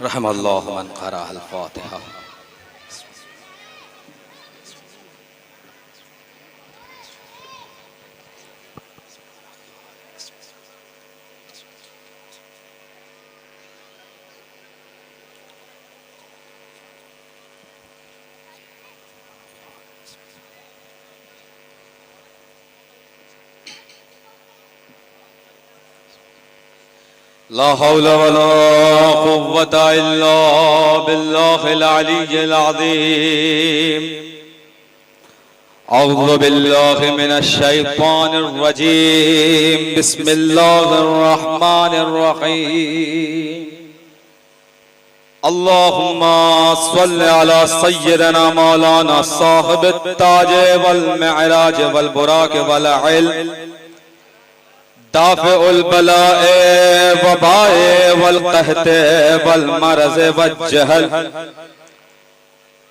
रहमल्लाहु मन क़रा अल फ़ातिहा। ला हौला वला कुव्वता इल्ला बिल्लाहिल अलिय्यिल अज़ीम। औज़ु बिल्लाहि मिनश शैतानिर रजीम। बिस्मिल्लाहिर रहमानिर रहीम। अल्लाहुम्मा सल्लि अला सय्यिदिना मौलाना साहिबित ताज वल मिअराज वल बुराक वल इल्म दाफ़िउल बलाए वबाए वल कहते वल मरज़ वज्जहल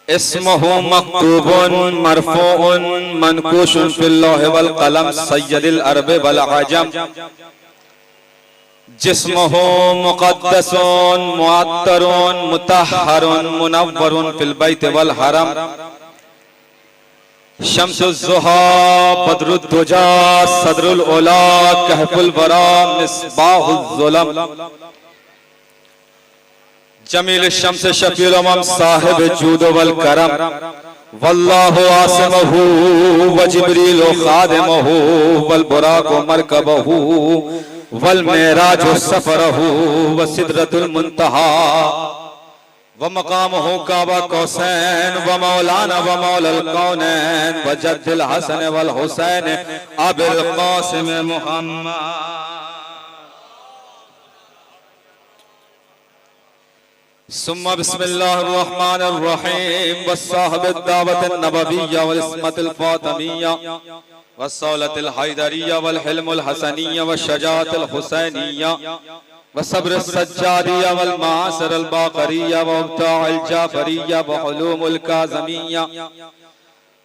इस्मुहु मक्तूबुन मरफ़ूउन मनकूशुन फिल लौह वल क़लम सय्यदिल अरब वल अजम जिस्मुहु मुक़द्दसुन मुअत्तरुन मुतहहरुन मुनव्वरुन फिल बैत वल हरम शम्सुज़्ज़ुहा बद्रुद्दुजा सदरुल उला कहफुल वरा मिस्बाहुज़्ज़ुलम जमील शम्स शफीउल उमम साहिब जूद वल करम वल्लाहु आसिमुहु व जिब्रील खादिमुहु वल बुराक मरकबहु वल मेराज सफरहु व सिदरतुल मुंतहा व मकामहु काबा कौसैन व मौलाना व मौलल कौनैन व जद्दिल हसन वल हुसैन अबुल कासिम मुहम्मद। सुम्मा बिस्मिल्लाहिर रहमानिर रहीम वस्साहिबिद दावतिन नबविय्या वल इस्मतिल फातिमिय्या वस्सौलतिल हैदरिय्या वल हिल्मुल हसनिय्या वश्शजाअतिल हुसैनिय्या वसब्र सज्जादिया वल मासरल बाकरिया व उब्ताइल जाफरिया व हुलूमुल काज़मिया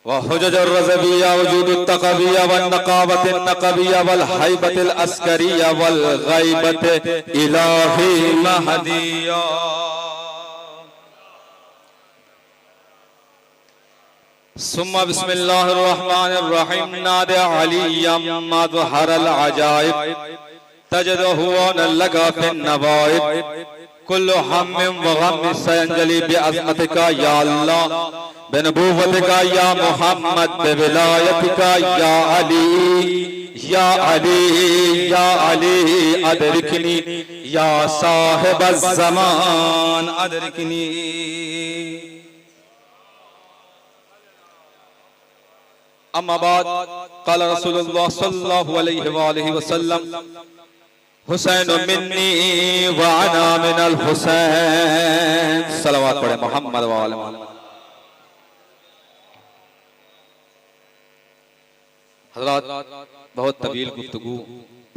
व हुजजुर रज़विया वजूदुत तक़विया व नक़ावतिन नक़विया वल हैबतिल अस्करिया वल गैबत इलाही महदिया। सुम्मा बिस्मिल्लाहिर रहमानिर रहीम नादे अलियम मज़हरल अजाइब तजदहु लगा फिन नवाइब कुल्लु हम्मिन व गम्मिन सयंजलि बिअज़मतिका या अल्लाह बिनबुव्वतिका या मुहम्मद बिविलायतिका या अली या अली या अली अदरिकनी या साहिबज़ ज़मान अदरिकनी। अम्मा बाद क़ाल रसूलुल्लाह सल्लल्लाहु अलैहि व आलिहि वसल्लम हुसैन मिन्नी व अना मिनल हुसैन। सलवात पढ़े मोहम्मद व आले मोहम्मद। हज़रात, बहुत तवील गुफ्तगू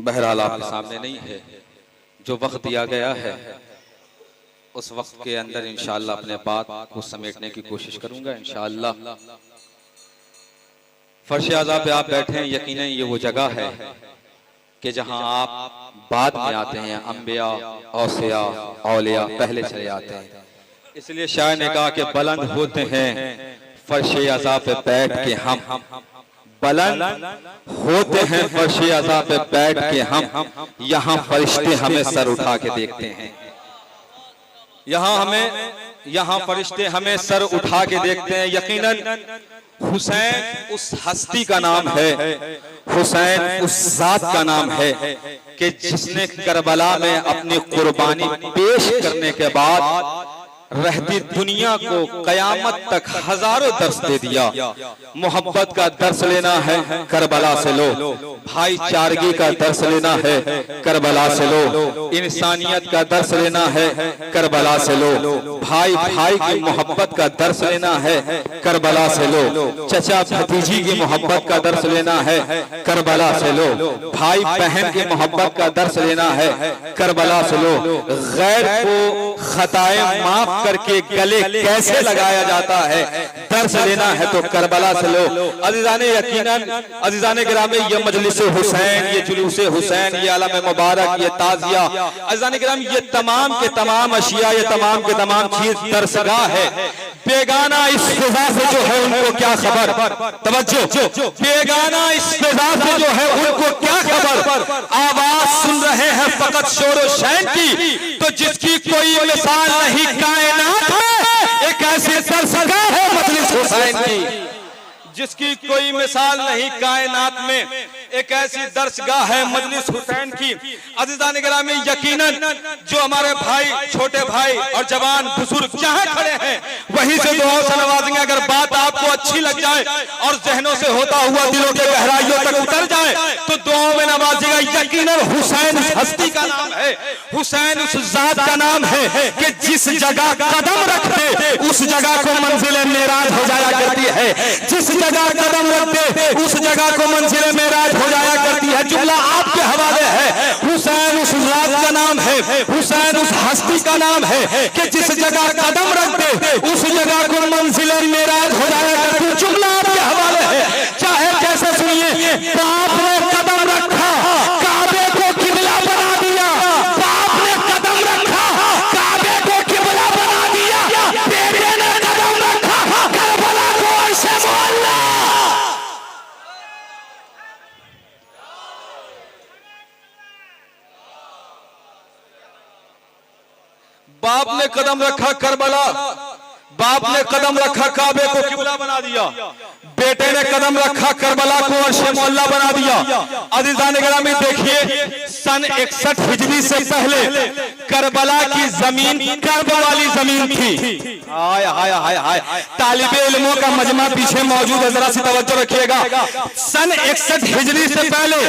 बहरहाल आपके सामने नहीं है। जो वक्त दिया गया है उस वक्त के अंदर इंशाअल्लाह अपने बात को समेटने की कोशिश करूंगा इंशाअल्लाह। फर्श आज़ा पे आप बैठे हैं, यकीनन ये वो जगह है कि जहां आप बाद में आते हैं। अंबिया औसिया औलिया पहले चले आते हैं। इसलिए शायर ने कहा कि बुलंद होते हैं फर्श आज़ा पे बैठ के हम, बुलंद होते हैं फर्श आज़ा पे बैठ के हम, यहाँ फरिश्ते हमें सर उठा के देखते हैं। यहाँ फरिश्ते हमें सर उठा के देखते हैं। यकीनन हुसैन उस हस्ती का नाम है, हुसैन उस जात का नाम है कि जिसने करबला में अपनी कुर्बानी पेश करने के बाद रहती दुनिया को कयामत तक हजारों दर्स दे दिया। मोहब्बत का दर्स लेना है करबला से लो, भाईचारगी का दर्स लेना है करबला से लो, इंसानियत का दर्स लेना है करबला से लो, भाई भाई की मोहब्बत का दर्स लेना है करबला से लो, चचा भतीजी की मोहब्बत का दर्स लेना है करबला से लो, भाई बहन की मोहब्बत का दर्स लेना है करबला से लो, गैर को खताएं माफ करके गले कैसे लगाया जाता है। दर्स लेना है तो करबला से लो। अज़ीज़ाने यकीनन, अज़ीज़ाने गिरामी, ये मजलिस हुसैन, ये जुलूस हुसैन, ये आलम मुबारक, ये ताज़िया, अज़ीज़ाने गिरामी, ये तमाम के तमाम अशिया, ये तमाम के तमाम चीज दरसगाह है। बेगाना इस फिजा से जो है उनको क्या खबर, तवज्जो, बेगाना इस फिजा से जो है उनको क्या खबर। आवाज सुन रहे हैं फकत शोर शैन की, तो जिसकी कोई मिसाल नहीं कायनात में, एक ऐसी दरसगाह है मजलिस हुसैन की, जिसकी कोई मिसाल नहीं कायनात में, एक ऐसी दरसगाह है मजलिस हुसैन की। अज़ीज़ान गिरामी, यकीनन जो हमारे भाई, छोटे भाई और जवान बुजुर्ग जहां खड़े हैं वहीं से दुआओं से नवाजेंगे। अगर बात आपको अच्छी लग जाए और जहनों से होता हुआ दिलों के गहराइयों तक उतर जाए तो दुआओं में नवाजेगा। यकीनन हुसैन उस हस्ती का नाम है, हुसैन उस जात का नाम है कि जिस जगह कदम रखते उस जगह को मंजिल मेराज हो जाया करती है, जिस जगह कदम रखते उस जगह को मंजिल मेराज हो जाया करती है। जुमला आपके हवाले है। हुसैन उस जात का नाम है, हुसैन उस हस्ती का नाम है कि जिस जगह कदम रखते उस जगह को मंजिल मेराज हो जाया करती है। जुमला आपके हवाले है, चाहे कैसे सुनिए। बाप ने कदम रखा, काबे को किबला बना दिया। बाप ने कदम रखा, काबे को किबला बना दिया। बेटे ने कदम रखा, करबला को अर्शे मोहल्ला। बाप ने कदम रखा करबला, बाप ने कदम रखा काबे को किबला बना दिया। बेटे ने कदम रखा करबला को अर्शे मोहल्ला बना दिया। अज़ीज़ान गिरामी, देखिए सन 61 हिजरी से पहले करबला की जमीन कर्ब वाली जमीन थी। हाय हाय हाय हाय, तालिबे इल्मों का मजमा पीछे मौजूद है, जरा सी तवज्जो रखिएगा। सन 61 हिजरी से पहले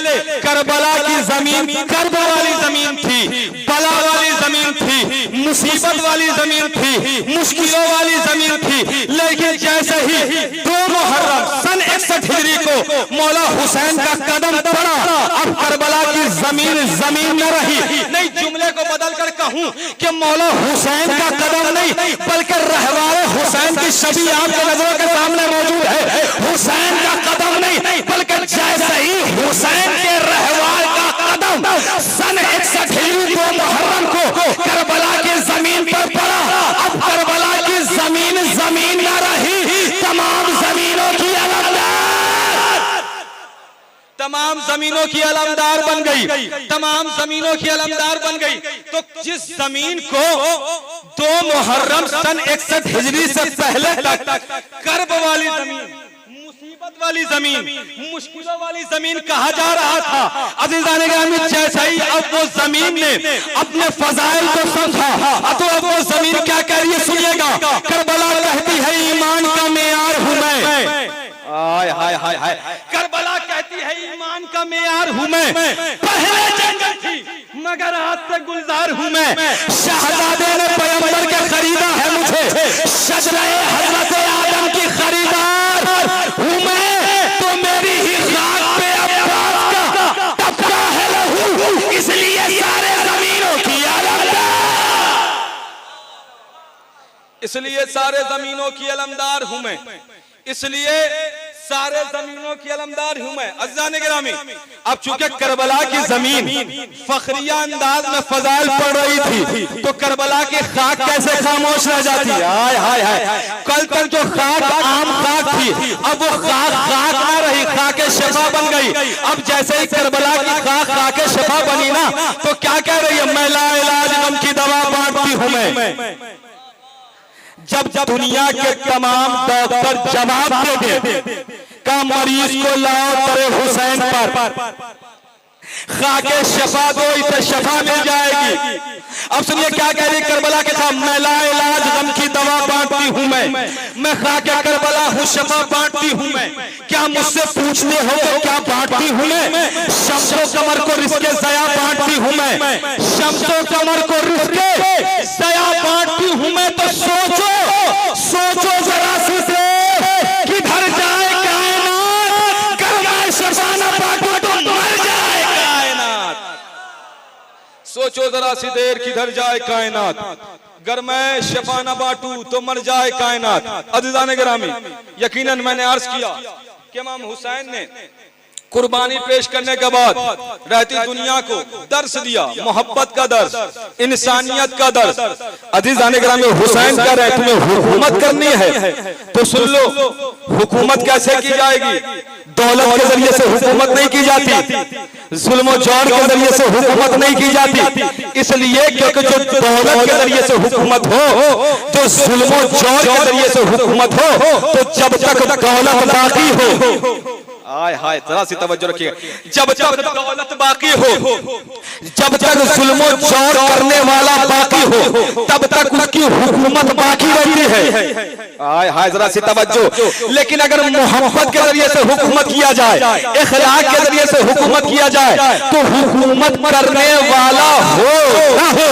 करबला की जमीन कर्ब वाली जमीन थी, बला वाली जमीन थी, मुसीबत वाली जमीन थी, मुश्किलों वाली जमीन थी। लेकिन जैसे ही 2 मुहर्रम सन 61 हिजरी को मौला हुसैन का कदम पड़ा, अब करबला की जमीन जमीन न रही। नहीं, जुमले को बदल कर कहूं कि मौला हुसैन का कदम नहीं बल्कि रहवारे हुसैन की छवि आपके नजरों के सामने मौजूद है। हुसैन का कदम नहीं बल्कि जैसे ही हुसैन के रहवार का कदम सन 61 हिजरी 2 मुहर्रम को करबला की जमीन पर पड़ा, अब करबला की जमीन जमीन न रही, तमाम जमीनों की तमाम जमीनों की अलमदार बन गई, तमाम जमीनों की अलमदार बन गई। तो जिस जमीन को 2 मुहर्रम सन 61 हिजरी से पहले तक कर्ब वाली जमीन, मुसीबत वाली जमीन, मुश्किलों वाली जमीन कहा जा रहा था, अज़ीज़ान गिरामी, जैसे ही अब वो जमीन ने अपने फजाइल को समझा तो अब वो जमीन क्या कह रही है, सुनिएगा। करबला कहती है ईमान का मेयार हूं मैं। हाय हाय हाय हाय, करबला कहती है ईमान का मेयार हूं मैं। पहले जंगल थी मगर आज से गुलजार हूं मैं। शहजादे ने पैगंबर के खरीदा है मुझे, शजरे हजरत आदम की खरीदार हूं मैं। तो मेरी ही खाक पे अब्बास का टपका है लहू, इसलिए सारे जमीनों की अलमदार, इसलिए सारे जमीनों की अलमदार हूं मैं, इसलिए सारे जमीनों की अलमदार हूं मैं। अज़ीज़ान गिरामी, अब चूंकि करबला की जमीन फखरिया अंदाज में फजाइल पड़ रही थी तो करबला की खाक कैसे खामोश रह जाती है। हाय हाय हाय, कल तक जो खाक आम खाक थी अब वो खाक खाक ना रही, खाक शफा बन गई। अब जैसे ही करबला की खाक खाक शफा बनी ना तो क्या कह रही है, मैं ला इलाज गम की दवा बांटती हूं मैं। जब दुनिया के तमाम डॉक्टर जवाब दे दे का मरीज को लाओ तेरे हुसैन पर, खाके शफा दो, इसे शफा मिल जाएगी। अब सुनिए क्या कह रही करबला के साथ, मैं ला इलाज गम की दवा बांटती हूं मैं खाके करबला हूं, शफा बांटती हूं मैं। क्या मुझसे पूछते हो कि क्या बांटती हूं मैं? शम्सो कमर को रिस्के जया बांटती हूं मैं, शम्सो कमर को रिस्के जया बांटती हूं मैं। तो सोचो सोचो जरा से किधर जाए कायनात, करवाए शफा ना बांटो तो मर जाए कायनात। सोचो जरा सी देर किधर जाए कायनात, अगर मैं शफा न बांटू तो मर जाए कायनात। अज़ीज़ान गिरामी, यकीनन मैंने अर्ज किया कि इमाम हुसैन ने कुर्बानी पेश करने के बाद रहती दुनिया को दर्स दिया, मोहब्बत का दर्स, इंसानियत का दर्स। अज़ीज़ान गिरामी, हुसैन कह रहे तुम्हें हुकूमत करनी है तो सुन लो, हुकूमत कैसे की जाएगी? दौलत के जरिए से हुकूमत नहीं की जाती, जुल्म जौर के जरिए से हुकूमत नहीं की जाती। इसलिए क्योंकि जो दौलत के जरिए से हुकूमत हो, जो जुल्म जौर के जरिए से हुकूमत हो, तो जब तक दौलत बाकी हो, आय हाय जरा सी तवज्जो रखिए, जब तक दौलत बाकी हो, जब तक जुल्म जौर करने वाला बाकी हो, तब तक उसकी हुकूमत बाकी रहती है। आय हाय जरा सी तवज्जो। लेकिन अगर मोहब्बत के जरिए से हुकूमत किया जाए, इखलाक के जरिए से हुकूमत किया जाए, तो हुकूमत करने वाला हो ना हो,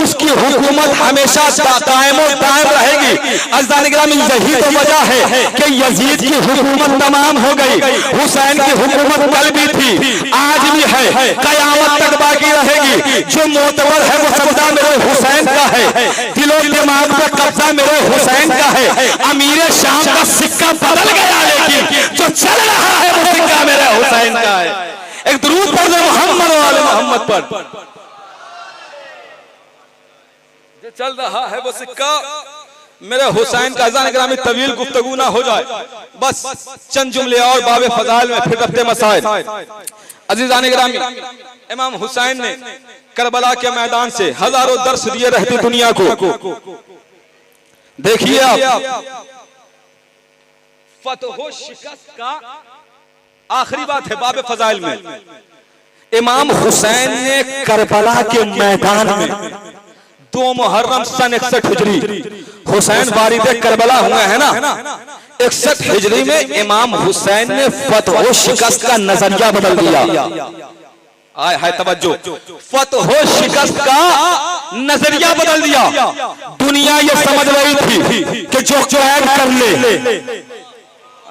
उसकी हुकूमत हमेशा कायम और दायम रहेगी। अज़ीज़ान गिरामी, यही तो वजह है कि यजीद की हुकूमत तमाम हो गई, हुसैन की हुकूमत कल भी थी, आज भी है, कयामत तक बाकी रहेगी। जो मोतबर है वो सजदा मेरे हुसैन का है, दिलो दिमाग पे कब्जा मेरे हुसैन का है। अमीर शाम का सिक्का बदल गया, लेकिन जो चल रहा है वो सिक्का मेरे हुसैन का है। एक दुरूद पढ़ दे मोहम्मद वाले मोहम्मद पर। जो चल रहा है वो सिक्का मेरे हुसैन का। अज़ीज़ान गिरामी, तवील गुफ्तगू ना हो जाए, बस चंद जुमले और बाबे फजाइल में फिर रफ्ते मसाइल। अज़ीज़ान गिरामी, इमाम हुसैन ने करबला के मैदान से हजारों दर्स दिए रहती दुनिया को। देखिए आप, फतह शिकस्त का आखिरी बात है बाबे फजाइल में। इमाम हुसैन ने करबला के मैदान में 2 मुहर्रम सन 61 हिजरी, हुसैन वारिद करबला हुए हैं ना, 61 हिजरी में इमाम हुसैन ने फतह शिकस्त का नजरिया बदल दिया। आय हाय तवज्जो, फतह शिकस्त का नजरिया बदल दिया। दुनिया ये समझ रही थी कि जो ऐड कर ले,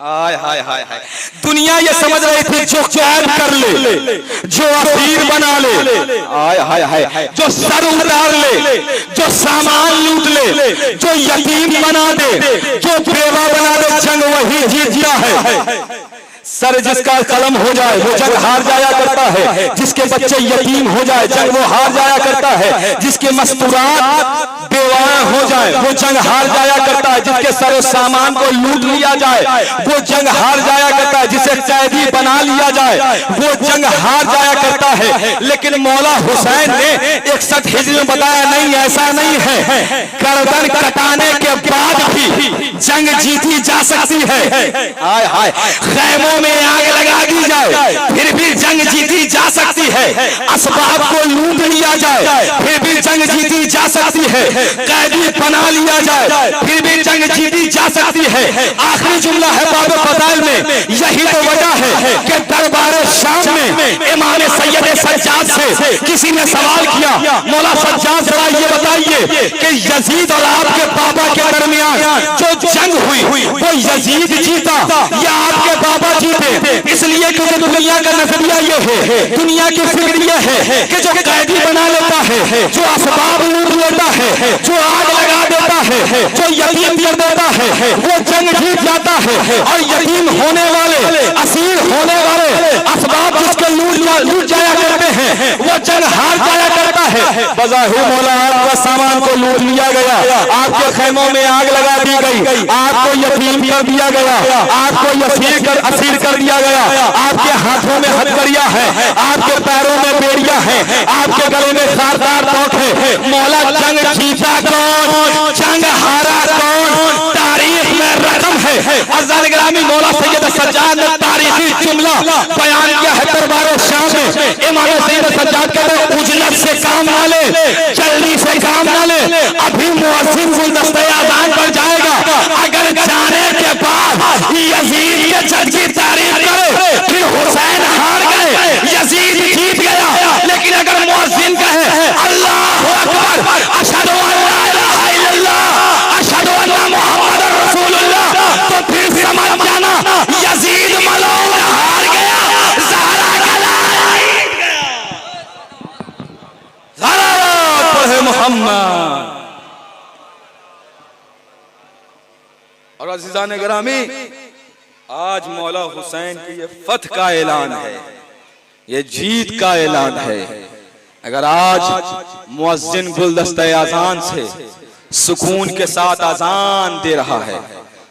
आय हाय हाय हाय, दुनिया ये समझ रही थी जो ऐड कर ले, जो असीर बना ले, आय हाय हाय, जो सर उतार ले, जो सामान लूट ले, जो यतीम बना दे, जो बेवा बना दे, जंग वही जीतता है। सर जिसका कलम हो जाए वो जंग हार जाया करता है, जिसके बच्चे यतीम हो जाए जंग वो हार जाया करता है, जिसके मस्तूरात बेवाएं हो जाए वो जंग हार जाया करता है, जिसके सर सामान को लूट लिया जाए वो जंग हार जाया करता है, जिसे कैदी बना लिया जाए वो जंग हार जाया करता है। लेकिन मौला हुसैन ने 61 हिजरी में बताया नहीं, ऐसा नहीं है, गर्दन कटाने के बाद भी जंग जीती जा सकती है। हाय हाय, खैमों में आग लगा दी जाए फिर भी जंग जीती जा सकती है, असबाब को लूट लिया जाए फिर भी जंग जीती जा सकती है, कैदी बना लिया जाए फिर भी जंग जीती जा सकती है। आखिरी जुमला है बाब फजाइल में, यही तो वजह है कि दरबार शाम में इमाम सैयद सज्जाद से किसी ने सवाल किया, मौला सज्जाद जरा ये बताइए कि यजीद और आपके बाबा के दरमियान जो जंग हुई वो यजीद जीता या आपके बाबा जीते? इसलिए क्योंकि दुनिया का नजरिया ये है, दुनिया की फिक्र ये है कि जो कैदी बना लेता है, जो असबाब लूट लेता है, जो आग लगा देता है, जो यतीम कर देता है वो जंग जीत जाता है, और यतीम होने वाले, असीर होने वाले, असबाब जिसके लूट जाया करते हैं वो जंग हार जाया करता है। बज़ाहिर मौला आपका सामान को लूट लिया गया, आपके खैमों में आग लगा दी गई, आपको यतीम कर दिया गया, आपको असीर कर दिया गया, आपके हाथों में हथकड़ियां है, आपके पैरों में बेड़ियां है, आपके गले में खारदार तोक है। मौला जंग जीता कौन, जंग हारा कौन, तारीख में रकम है। अज़ीज़ान गिरामी, मौला सैयद सज्जाद ने तारीखी जुमला बयान किया है दरबार शाम में। इमाम सैयद सज्जाद कहते हैं उजलत से काम ना ले, जल्दी से काम ना ले, अभी मुअज्जिन गुलदस्ते आज़ान पर जाएगा, अगर जाने के बाद यजीद के जंग की तारीफ करे फिर हुसैन हार गए, यजीद जीत गया, लेकिन अगर मुअज्जिन कहे अल्लाहु अकबर, अशहदु अल्ला इलाहा इल्लल्लाह, अशहदु अन्ना मुहम्मदुर रसूलुल्लाह, तो फिर समझ जाना यजीद मलऊन हार गया, ज़हरा का लाल जीत गया। अज़ीज़ान गिरामी, आज मौला हुसैन की ये फतह का ऐलान है, ये जीत का ऐलान है। अगर आज मुअज्जिन गुलदस्ता अज़ान से सुकून के साथ अज़ान दे रहा है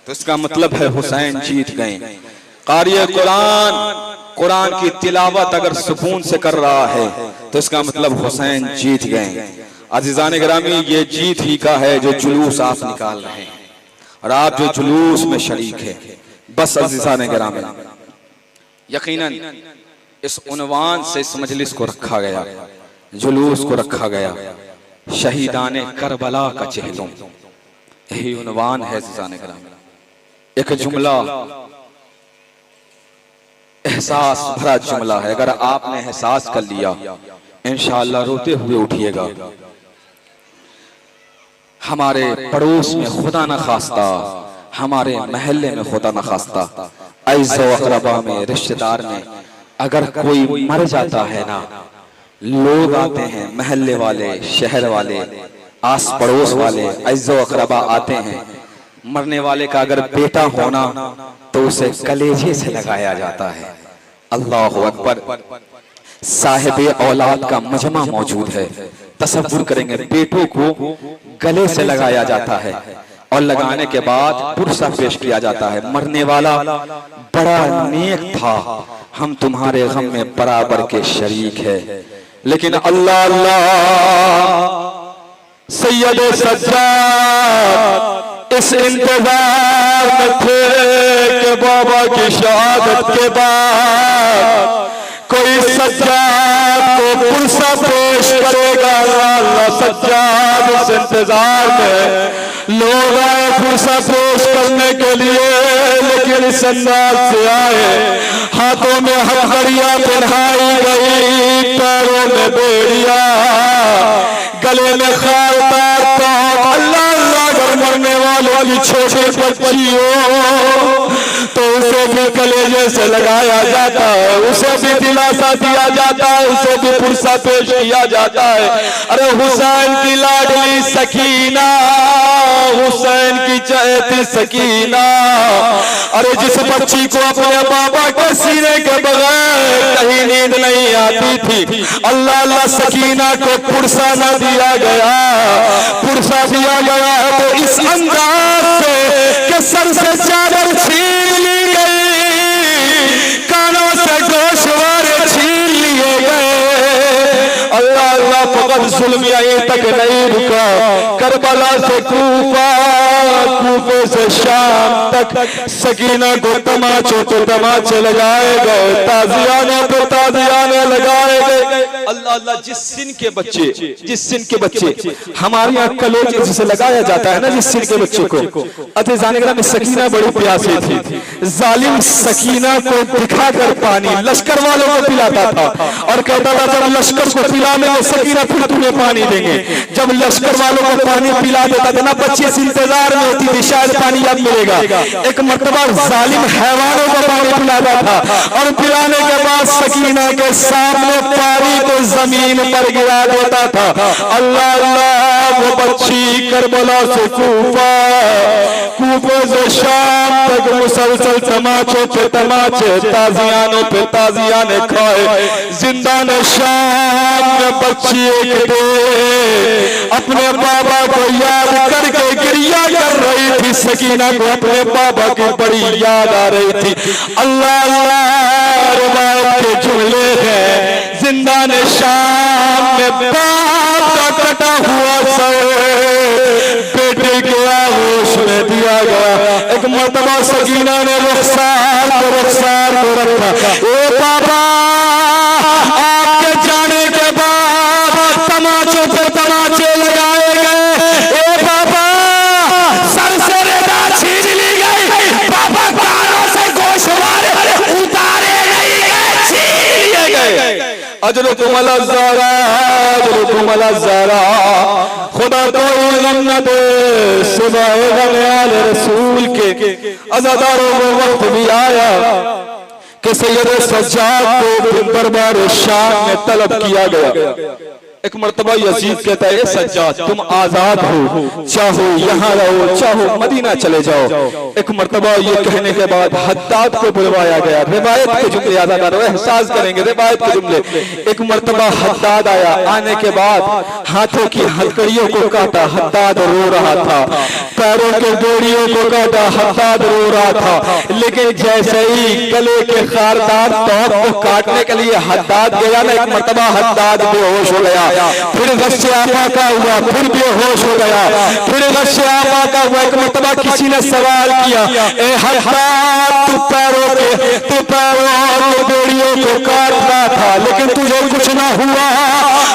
तो इसका मतलब है हुसैन जीत गए। क़ारी कुरान की तिलावत अगर सुकून से कर रहा है तो इसका मतलब हुसैन जीत गए। अज़ीज़ान गिरामी, ये जीत ही का है जो जुलूस आप निकाल रहे हैं और आप जो जुलूस में शरीक है। बस अज़ीज़ान गिरामी, यकीनन इस उन्वान से इस मजलिस को रखा गया, जुलूस को रखा गया, शहीदाने करबला का चेहरों, यही उन्वान है अज़ीज़ान गिरामी। एक जुमला एहसास भरा जुमला है, अगर आपने एहसास कर लिया इंशाअल्लाह रोते हुए उठिएगा। हमारे पड़ोस में खुदा न खास्ता, हमारे महल्ले में खुदा न खास्ता, ऐज़ो अक़रबा में, रिश्तेदार में अगर कोई मर जाता है ना, लोग आते हैं, महल्ले वाले, शहर वाले, आस पड़ोस वाले, ऐज़ो अक़रबा आते हैं। मरने वाले का अगर बेटा होना तो उसे कलेजे से लगाया जाता है। अल्लाहु अकबर। साहिबे औलाद का मजमा मौजूद है, तसव्वुर करेंगे, बेटों को गले से लगाया जाता है और लगाने के बाद पुरसा पेश किया जाता है। मरने वाला बड़ा नेक था, हम तुम्हारे गम में बराबर के शरीक है। लेकिन अल्लाह अल्लाह सैयद सज्जाद इस इंतजार में थे कि बाबा की शहादत के बाद कोई सज्जाद को पुरसा पेश करेगा। अल्लाह सज्जाद इस इंतजार में लोग आए पुरसा पेश करने के लिए, लेकिन इस अंदाज से आए, हाथों में हथकड़ियां पहनाई गई, पैरों में बेड़िया, गले में खारदार पाँव। अल्लाह अल्लाह, अगर मरने वालों की छोटी बच्ची हो तो उसे भी कलेजे से लगाया जाता है, उसे भी दिलासा दिया जाता है, उसे भी पुरसा पेश किया जाता है। अरे हुसैन की लाडली सकीना, हुसैन की चहेती सकीना, अरे जिस बच्ची को अपने बाबा के सीने के बगैर कहीं नींद नहीं आती थी, अल्लाह अल्लाह सकीना को पुरसा न दिया गया, पुरसा दिया गया है तो इस अंदाज से कि सर से चादर छीन ली गई, कानों से गोशवारे छीन लिए गए। अल्लाह अल्लाह, फकत जुल्म यहीं तक नहीं रुका, करबला से कूफा, कूफे से शाम तक सकीना को तमाचों तो तमाचे लगाए गए, ताजियाने पे ताजियाने लगाए गए। अल्लाह अल्लाह, जिस सिन के बच्चे हमारे यहाँ कलेजे जिसे लगाया जाता है ना, जिस सिन के बच्चे को, अज़ीज़ान गिरामी सकीना बड़ी प्यासी थी। जालिम सकीना को दिखाकर पानी लश्कर वालों को पिलाता था और कहता था जब लश्कर को पिलाने में सकीना फिर तुम्हें पानी देंगे। जब लश्कर वालों को पानी पिला देता था ना, बच्चे इस इंतजार में होती थी शायद पानी अब मिलेगा। एक मर्तबा जालिम हैवानों को पानी पिलाता था और पिलाने के बाद सकीना के सामने पानी को जमीन पर गिरा देता था। अल्लाह अल्लाह, वो बच्ची करबला से कूफा, कूफे से शाम तक मुसलसल तमाचे पे तमाचे, ताजियानों पे ताजियाने खाए। जिंदा ने शाम में बच्ची एक दे अपने बाबा को याद करके गिरिया कर रही थी। सकीना को अपने बाबा की बड़ी याद आ रही थी। अल्लाह अल्लाह, रिवायत के जुमले हैं, जिंदा ने शाम में बाप का कटा हुआ सर बेटे के आगोश में दिया गया। एक मर्तबा सकीना ने रुखसार को रखा, ओ बाबा आपके जाने के बाद तमाचों पे तमाचे लगाए गए, ए बाबा सर से रेता छीन ली गई, बाबा कानों से गोशवारे उतारे नहीं गए, छीन लिए गए। अजरुकुम अला ज़ारा, अजरुकुम अला ज़ारा, खुदा तो गम न दे सिवाए गम आले रसूल के। अज़ादारों को वक्त भी आया कि सैयद सज्जाद को दरबार शाम में तलब किया गया। एक मर्तबा यजीद कहता है सज्जाद तुम आजाद हो, चाहो यहाँ रहो चाहो मदीना चले जाओ। एक मर्तबा ये कहने के बाद हद्दाद को बुलवाया गया। रिवायत के जुमले आजादार एहसास करेंगे, रिवायत के जुमले। एक मर्तबा हद्दाद आया, आने के बाद हाथों की हथकड़ियों को काटा, हद्दाद रो रहा था। पैरों के बेड़ियों को काटा, हद्दाद रो रहा था। लेकिन जैसे ही गले के खारदार तौर को काटने के लिए हद्दाद गया ना, एक मर्तबा हद्दाद बेहोश हो गया। फिर गश्शे आमा का हुआ, फिर बेहोश हो गया। फिर गश्शे आमा का हुआ। एक मर्तबा किसी ने सवाल किया, ए हद्दाद तू पैरों के बेड़ियों को काट रहा था लेकिन तुझे कुछ ना हुआ,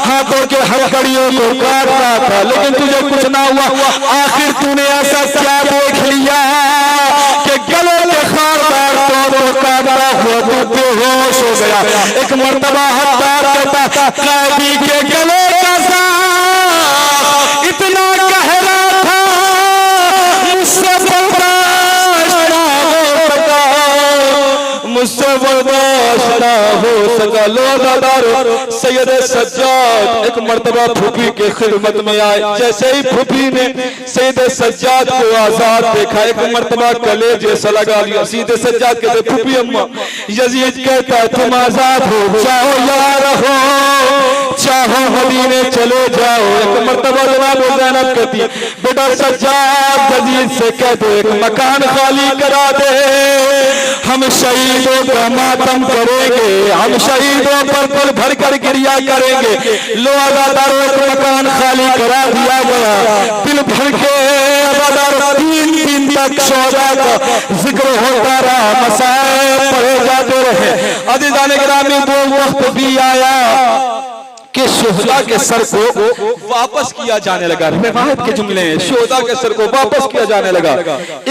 हाथों के हथकड़ियों को काट रहा था लेकिन तुझे कुछ ना हुआ, आखिर तूने ऐसा क्या देख लिया कि गले के खारदार को काटा हुआ तू बेहोश हो गया। एक मर्तबा हद्दाद कहता कैदी के गले का सांप इतना गहरा था मुझसे बर्दाश्त ना हो सका। लोग सैयद सज्जाद एक मर्तबा फूफी के खिदमत में आए। जैसे ही फूफी ने सैयद सज्जाद को आजाद देखा, एक मर्तबा कले जैसा लगा लिया। सैयद सज्जाद कहते फूफी अम्मा, यजीद कहता है तुम आजाद हो, चाहो यार हो चाहो मदीने चले जाओ। एक मर्तबा जनाब ज़ैनब कहती बेटा सज्जाद यजीद से कह दो एक मकान खाली करा दे, हम शहीदों का मातम करेंगे, हम शहीदों पर पल भर कर गिरिया करेंगे। लो अदादारों एक मकान खाली करा दिया गया। दिल भर के अदादारों 3 दिन तक शोहदा का जिक्र होता रहा, मसाइल पढ़े जाते रहे। अज़ीज़ान गिरामी वो वक्त भी आया कि शोहदा के सर को वापस किया जाने लगा। रिवायत के जुमले हैं, शोहदा के सर को वापस किया जाने लगा।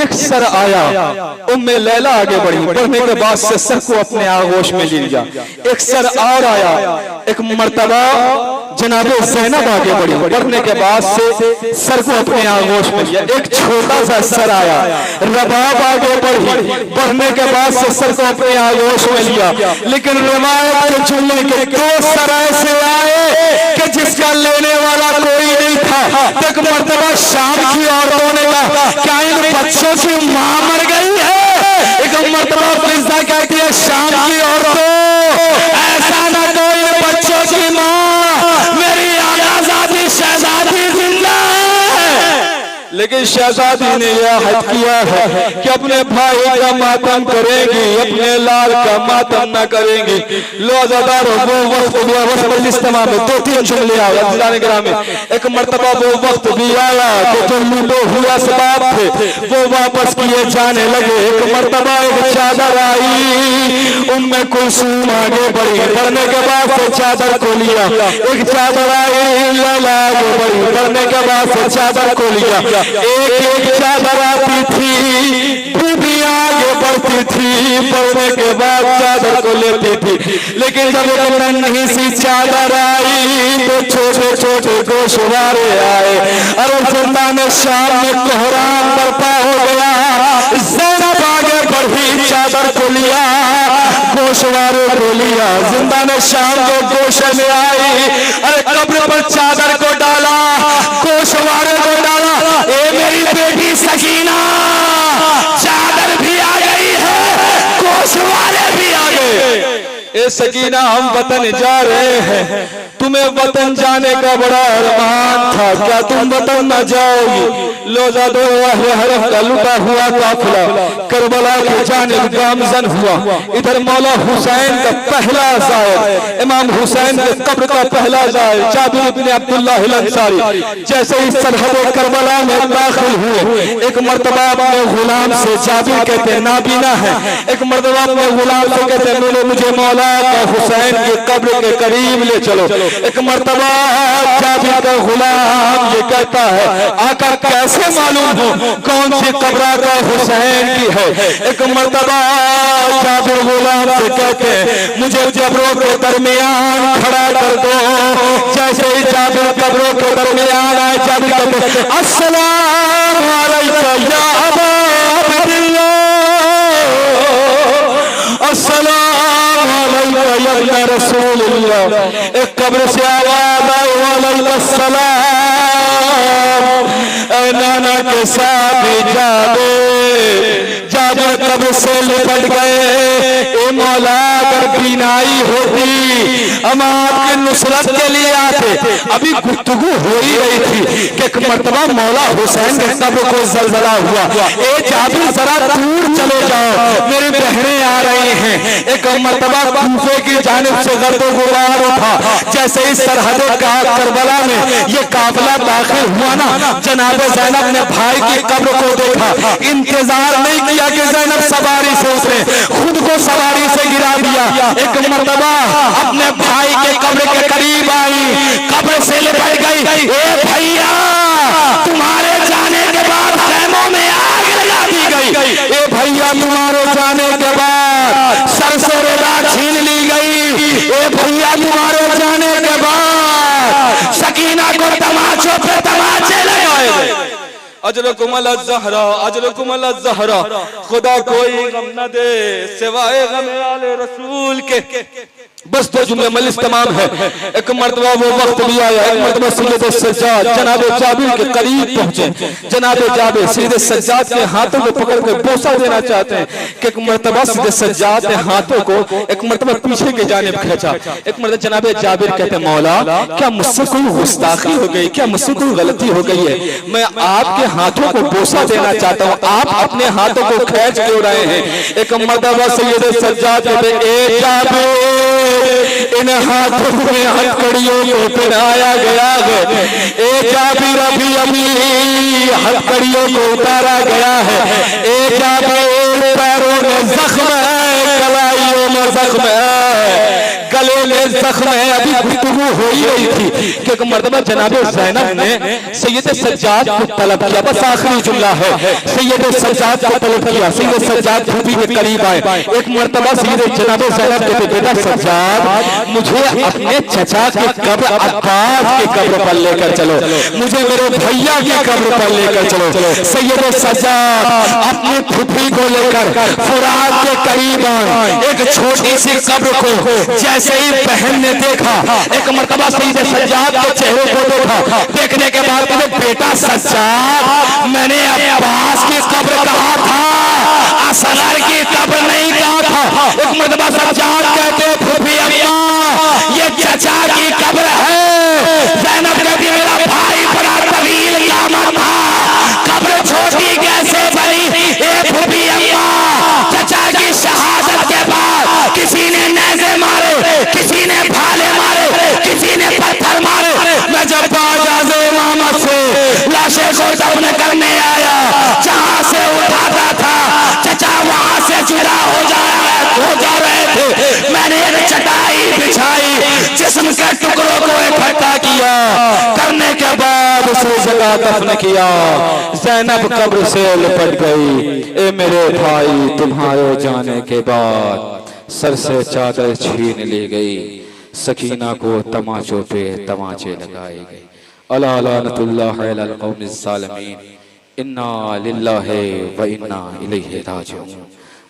एक सर आया, उम्मे लैला आगे बढ़ी, बढ़ने के बाद से सर को अपने आगोश में ले लिया। एक सर और आया, एक मर्तबा जनाबे ज़ैनब आगे बढ़ी, बढ़ने के बाद से सर को अपने आगोश में लिया। एक छोटा सा सर आया, रबाब आगे बढ़ी, बढ़ने के बाद से सर को अपने आगोश में लिया। लेकिन रिवायत के जुमले के 2 सर ऐसे आए कि जिसका लेने वाला कोई नहीं था। एक मर्तबा शाम की औरतों ने कहा क्या इन बच्चों की मां मर गई है? एक मर्तबा फरिश्ता कहती है शाम की औरतों ऐसा ना कोई बच्चों की मां, मेरी आजादी शहजादी जिंदा है। लेकिन शहजादी ने यह हद किया है कि अपने भाई का मातम करेंगी, अपने लाल का मातम न करेंगी। लोज़ादार वो वक्त इस्तेमा में 2-3 जुमले आए। अज़ीज़ान गिरामी एक मर्तबा वो वक्त भी आया कि जो लूटो हुआ सबाब थे वो वापस किए जाने लगे। एक मर्तबा एक चादर आई, उम्मे कुलसूम आगे बढ़ी, बढ़ने के बाद से चादर को लिया। एक चादर आई लैला आगे बढ़ी, बढ़ने के बाद से चादर को लिया। एक चादर आती थी, बीबी आगे बढ़ती थी, बढ़ने के बाद चादर को लेती थी। लेकिन जब एक नन्ही सी चादर आई तो छोटे छोटे गोशवारे आए। अरे ज़िंदान शाम में कोहराम बर्पा हो गया। ज़ैनब आगे बढ़ी, चादर को लिया, गोशवारे को लिया। ज़िंदान शाम जो गोशे में आई, अरे कब्र पर चादर को डाला, गोशवारे को डाला। ए मेरी बेटी सकीना, चादर भी आ गई है, गोशवारे भी आ गए। ए सकीना हम वतन जा रहे हैं, तुम्हें वतन जाने का बड़ा अरमान था, क्या तुम वतन न जाओगी? लोज़ादो हरफ का लुटा हुआ काफिला करबला के जानिब गामजन हुआ। इधर मौला हुसैन का पहला ज़ायर, इमाम हुसैन के कब्र का पहला ज़ायर जाबिर इब्न अब्दुल्लाह अल-अंसारी जैसे ही सरहद करबला में दाखिल हुए, एक मर्तबा अपने गुलाम से, जाबिर कहते नाबीना है, एक मर्तबा अपने गुलाम से कहते मुझे मौला का हुसैन के कब्र के करीब ले चलो। एक मर्तबा जाबिर का गुलाम ये कहता है आका कैसे मालूम हो कौन सी कब्र का हुसैन की है? एक मर्तबा जाबिर गुलाम से कहते मुझे कब्रों के दरमियान खड़ा कर दो। जैसे ही जाबिर कब्रों के दरमियान आए, जाबिर कहते अस्सलाम अलैका या अबा अब्दिल्लाह, अस्सलाम अलैका यब्न रसूलिल्लाह, एक कब्र से आवाज आई वालेकुमुस्सलाम, ऐ नाना के साथ जाबिर कब्र से लिपट गए। ए मौला अगर बीनाई होती हम आपके नुसरत के लिए आते। अभी गुफ्तगू हो ही रही थी कि एक मर्तबा मौला हुसैन के कब्र को ज़लज़ला हुआ। ए जाबिर जरा दूर चले जाओ, मेरी बहनें आ रही हैं। एक मर्तबा कूफे की जानिब से गर्दो गुबार उठा। जैसे ही सरहद करबला में ये काफिला दाखिल हुआ ना, जनाब ज़ैनब ने भाई की कब्र को देखा। इंतजार नहीं किया कि ज़ैनब सवारी से उतरे, खुद को सवारी से गिरा दिया। एक मर्तबा अपने भाई के कब्र के करीब आई, कब्र से लिपट गई। ए भैया, तुम्हारे जाने के बाद खैमों में आग लगा दी गई। ए भैया, तुम्हारे जाने के बाद सरसों रेला छीन ली गई। ए भैया, तुम्हारे जाने के बाद सकीना को तमाचों पे तमाचे लगाए गए। अजरकुमुल ज़हरा, अजरकुमुल ज़हरा, खुदा कोई गम न दे सिवाय गम आले रसूल के। बस दो जुमले मजलिस तमाम है। एक मर्तबा वो वक्त भी आया, एक मर्तबा सैयद सज्जाद जनाब जाबिर के करीब पहुंचे। जनाब जाबिर सैयद सज्जाद के हाथों को पकड़ कर बोसा देना चाहते हैं कि एक मर्तबा सैयद सज्जाद ने हाथों को एक मर्तबा पीछे की जानिब खींचा। एक मर्तबा जनाब जाबिर कहते मौला, क्या मुझसे कोई गुस्ताखी हो गई, क्या मुझसे कोई गलती हो गई है? मैं आपके हाथों को बोसा देना चाहता हूँ, आप अपने हाथों को खींच क्यों रहे हैं? एक मर्तबा सैयद सज्जाद कहते ए जाबिर, इन हाथों में हथकड़ियों को पहनाया गया है। ए जाबिर, अभी अभी हथकड़ियों को उतारा गया है। ए जाबिर, पैरों में जख्म है, कलाइयों में जख्म है, गले में जख्म है। अभी गुफ्तगू हो ही रही थी कि एक मर्तबा जनाब ज़ैनब ने सैयद सज्जाद को तलब किया। बस आखिरी जुमला है, सैयद सज्जाद को तलब किया। सैयद सज्जाद धूपी के करीब आए। एक मर्तबा सैयद जनाब ज़ैनब कहते बेटा सज्जाद, मुझे अपने चचा के कब्र अब्बास की कब्र पर लेकर चलो, मुझे मेरे भैया की कब्र पर लेकर चलो। सैयद सज्जाद अपनी फूफी को लेकर फुरात के करीब आए। एक छोटी सी कब्र को जैसे ही बहन ने देखा, एक मर्तबा सैयद सज्जाद के चेहरे को देखा। देखने के बाद बेटा सज्जाद, मैंने अब्बास की कब्र कहा था, असगर की कब्र नहीं कहा था। एक मर्तबा सज्जाद कहते फूफी अम्मा, ये चचा की कब्र है। ज़ैनब कहती मेरा भाई बड़ा तवील कामत था, कब्र छोटी कैसे बनी? ए फूफी अम्मा, चचा की शहादत के बाद किसी ने नेज़े मारे, किसी ने भाले मारे, किसी ने पत्थर मारे। मैं जब बाजाज़े इमामत से लाशें को दफन करने आया, जहां से उठाता था चचा वहां से जुदा हो जा रहे थे। मैंने एक चटाई बिछाई, जिस्म के टुकड़ों को इकट्ठा किया, करने के बाद उसे जगह दफन किया। ज़ैनब कब्र से लिपट गई। ए मेरे भाई, तुम्हारे जाने के बाद सर से चादर छीन ली गई, सकीना को तमाचों पे तमाचे लगाए गए। अला लानतुल्लाह अलल कौमिज़ ज़ालिमीन, इन्ना लिल्लाहि व इन्ना इलैहि राजिऊन।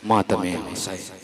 मातमे हुसैन।